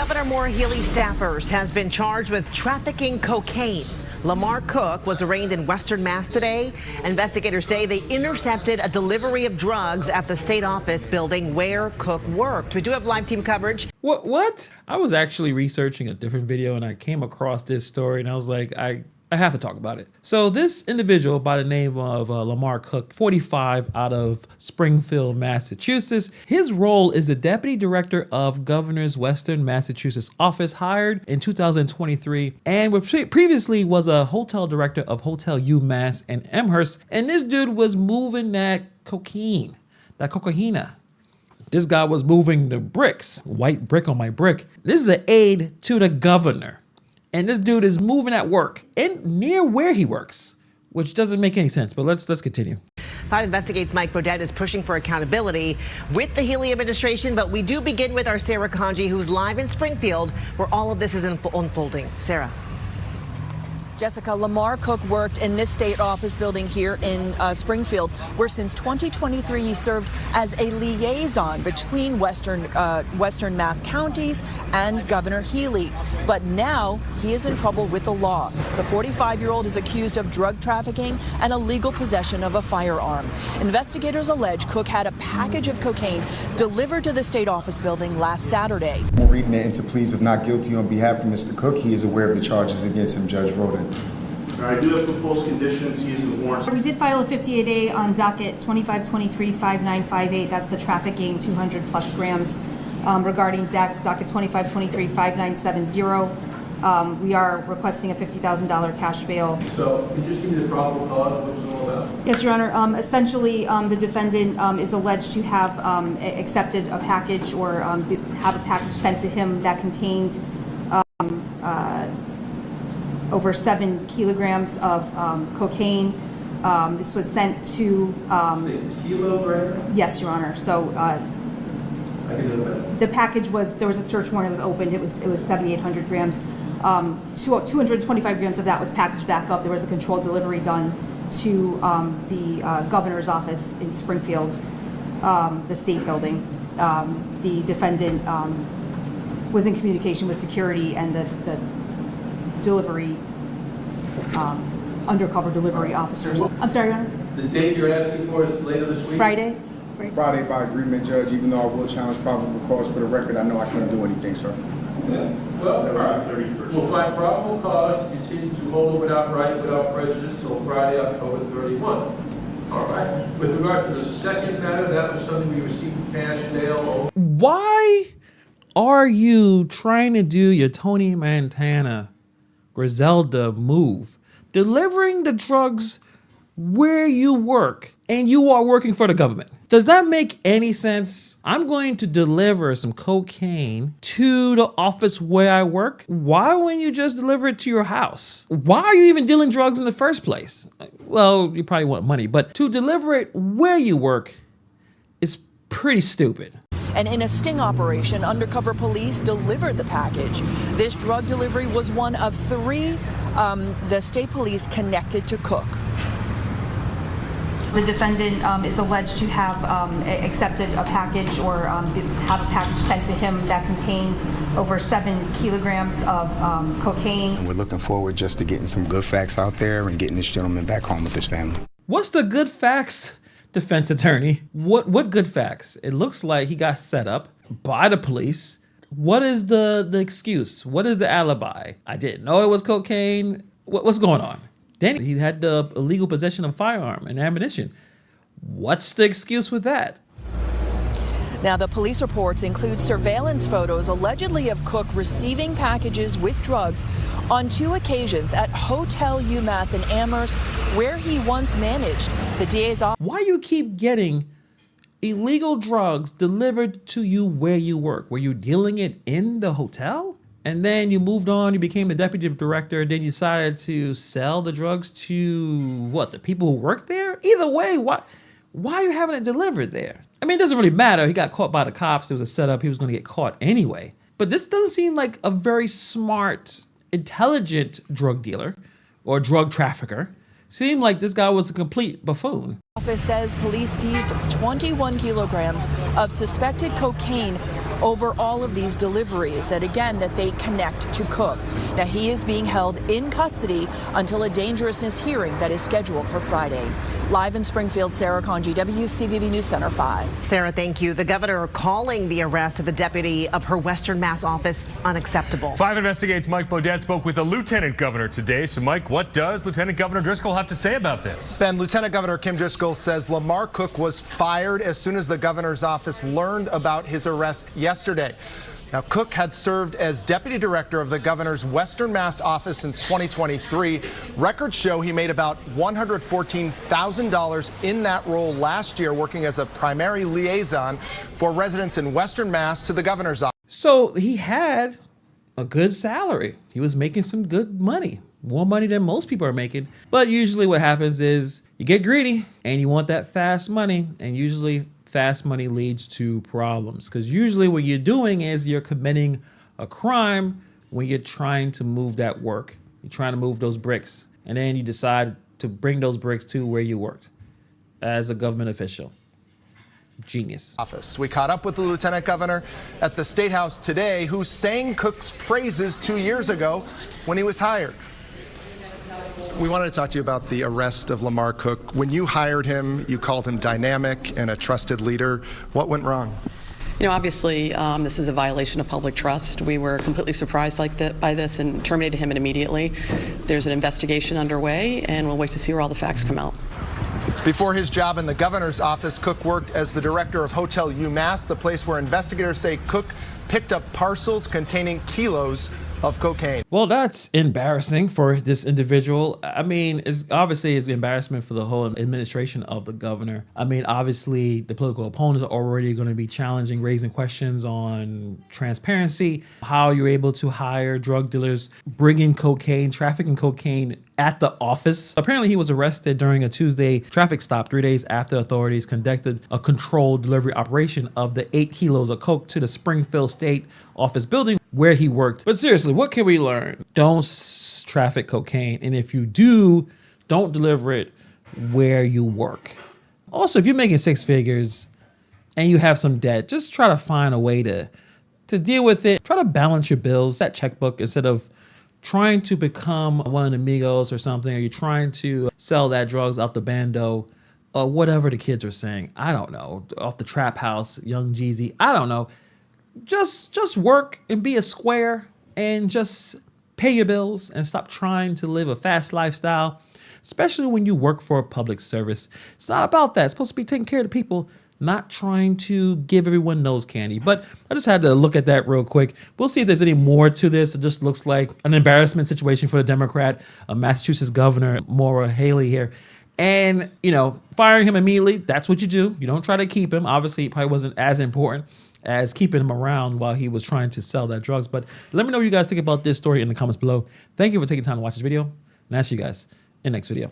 Governor Maura Healey staffers has been charged with trafficking cocaine. LaMar Cook was arraigned in Western Mass today. Investigators say they intercepted a delivery of drugs at the state office building where Cook worked. We do have live team coverage. What? I was actually researching a different video and I came across this story and I was like, I have to talk about it. So this individual by the name of LaMar Cook, 45, out of Springfield, Massachusetts. His role is the deputy director of Governor's Western Massachusetts office, hired in 2023, and previously was a hotel director of Hotel UMass in Amherst. And this dude was moving that cocaine, that cocaina. This guy was moving the bricks, white brick on my brick. This is an aide to the governor. And this dude is moving at work and near where he works, which doesn't make any sense. But let's continue. 5 Investigates Mike Bodette is pushing for accountability with the Healey administration. But we do begin with our Sarah Kanji, who's live in Springfield, where all of this is unfolding. Sarah. Jessica, LaMar Cook worked in this state office building here in Springfield, where since 2023 he served as a liaison between Western Mass counties and Governor Healey. But now he is in trouble with the law. The 45-year-old is accused of drug trafficking and illegal possession of a firearm. Investigators allege Cook had a package of cocaine delivered to the state office building last Saturday. We're reading it into pleas of not guilty on behalf of Mr. Cook. He is aware of the charges against him, Judge Roden. I do have proposed conditions. He is in the warrant. We did file a 58A on docket 2523-5958. That's the trafficking 200 plus grams. Regarding docket 2523-5970, we are requesting a $50,000 cash bail. So can you just give me the probable cause? What's it all about? Yes, Your Honor. Essentially, the defendant is alleged to have accepted a package or have a package sent to him that contained over 7 kilograms of cocaine. This was sent to... kilogram? Yes, Your Honor. So I can do that. the package was, there was a search warrant, it was opened, it was 7,800 grams. 225 grams of that was packaged back up. There was a controlled delivery done to the governor's office in Springfield, the state building. The defendant was in communication with security and the delivery, undercover delivery officers. I'm sorry, Your Honor? The date you're asking for is later this week? Friday? Friday by agreement, Judge, even though I will challenge probable cause. For the record, I know I can't do anything, sir. Yeah. Well, all right. 31st. We'll find probable cause to continue to hold without prejudice till Friday, October 31. All right. With regard to the second matter, that was something we received cash bail. Why are you trying to do your Tony Montana Griselda move, delivering the drugs where you work and you are working for the government? Does that make any sense? I'm going to deliver some cocaine to the office where I work. Why wouldn't you just deliver it to your house? Why are you even dealing drugs in the first place? Well, you probably want money, but to deliver it where you work is pretty stupid. And in a sting operation, undercover police delivered the package. This drug delivery was one of 3 the state police connected to Cook. The defendant is alleged to have accepted a package or have a package sent to him that contained over 7 kilograms of cocaine. And we're looking forward just to getting some good facts out there and getting this gentleman back home with his family. What's the good facts, defense attorney? What good facts? It looks like he got set up by the police. What is the excuse? What is the alibi? I didn't know it was cocaine. What's going on? Then he had the illegal possession of firearm and ammunition. What's the excuse with that? Now, the police reports include surveillance photos allegedly of Cook receiving packages with drugs on 2 occasions at Hotel UMass in Amherst, where he once managed. The DA's office. Why you keep getting illegal drugs delivered to you where you work? Were you dealing it in the hotel? And then you moved on, you became the deputy director, then you decided to sell the drugs to, what, the people who work there? Either way, why are you having it delivered there? I mean, it doesn't really matter. He got caught by the cops. It was a setup. He was going to get caught anyway. But this doesn't seem like a very smart, intelligent drug dealer or drug trafficker. Seemed like this guy was a complete buffoon. Office says police seized 21 kilograms of suspected cocaine over all of these deliveries that they connect to Cook. Now, he is being held in custody until a dangerousness hearing that is scheduled for Friday. Live in Springfield, Sarah Con, GW, CVB News Center 5. Sarah, thank you. The governor calling the arrest of the deputy of her Western Mass office unacceptable. 5 Investigates' Mike Bodette spoke with the lieutenant governor today. So, Mike, what does Lieutenant Governor Driscoll have to say about this? Ben, Lieutenant Governor Kim Driscoll says LaMar Cook was fired as soon as the governor's office learned about his arrest yesterday. Now, Cook had served as deputy director of the governor's Western Mass office since 2023. Records show he made about $114,000 in that role last year, working as a primary liaison for residents in Western Mass to the governor's office. So he had a good salary. He was making some good money, more money than most people are making. But usually what happens is you get greedy and you want that fast money, and usually fast money leads to problems, because usually what you're doing is you're committing a crime when you're trying to move that work. You're trying to move those bricks, and then you decide to bring those bricks to where you worked as a government official. Genius. Office. We caught up with the lieutenant governor at the State House today, who sang Cook's praises 2 years ago when he was hired. We wanted to talk to you about the arrest of LaMar Cook. When you hired him, you called him dynamic and a trusted leader. What went wrong? You know, obviously, this is a violation of public trust. We were completely surprised by this and terminated him immediately. There's an investigation underway, and we'll wait to see where all the facts come out. Before his job in the governor's office, Cook worked as the director of Hotel UMass, the place where investigators say Cook picked up parcels containing kilos of cocaine. Well, that's embarrassing for this individual. I mean, it's obviously it's embarrassment for the whole administration of the governor. I mean, obviously the political opponents are already going to be challenging, raising questions on transparency, how you're able to hire drug dealers, bringing cocaine, trafficking cocaine at the office. Apparently he was arrested during a Tuesday traffic stop 3 days after authorities conducted a controlled delivery operation of the 8 kilos of coke to the Springfield State Office building where he worked. But seriously, what can we learn? Don't traffic cocaine. And if you do, don't deliver it where you work. Also, if you're making 6 figures and you have some debt, just try to find a way to deal with it. Try to balance your bills, that checkbook, instead of trying to become one of the amigos or something, or you're trying to sell that drugs out the bando, or whatever the kids are saying. I don't know. Off the trap house, Young Jeezy. I don't know. Just work and be a square and just pay your bills and stop trying to live a fast lifestyle, especially when you work for a public service. It's not about that. It's supposed to be taking care of the people, not trying to give everyone nose candy. But I just had to look at that real quick. We'll see if there's any more to this. It just looks like an embarrassment situation for the Democrat, Massachusetts Governor Maura Healey here. And, you know, firing him immediately, that's what you do. You don't try to keep him. Obviously, it probably wasn't as important as keeping him around while he was trying to sell that drugs. But let me know what you guys think about this story in the comments below. Thank you for taking time to watch this video, and I'll see you guys in the next video.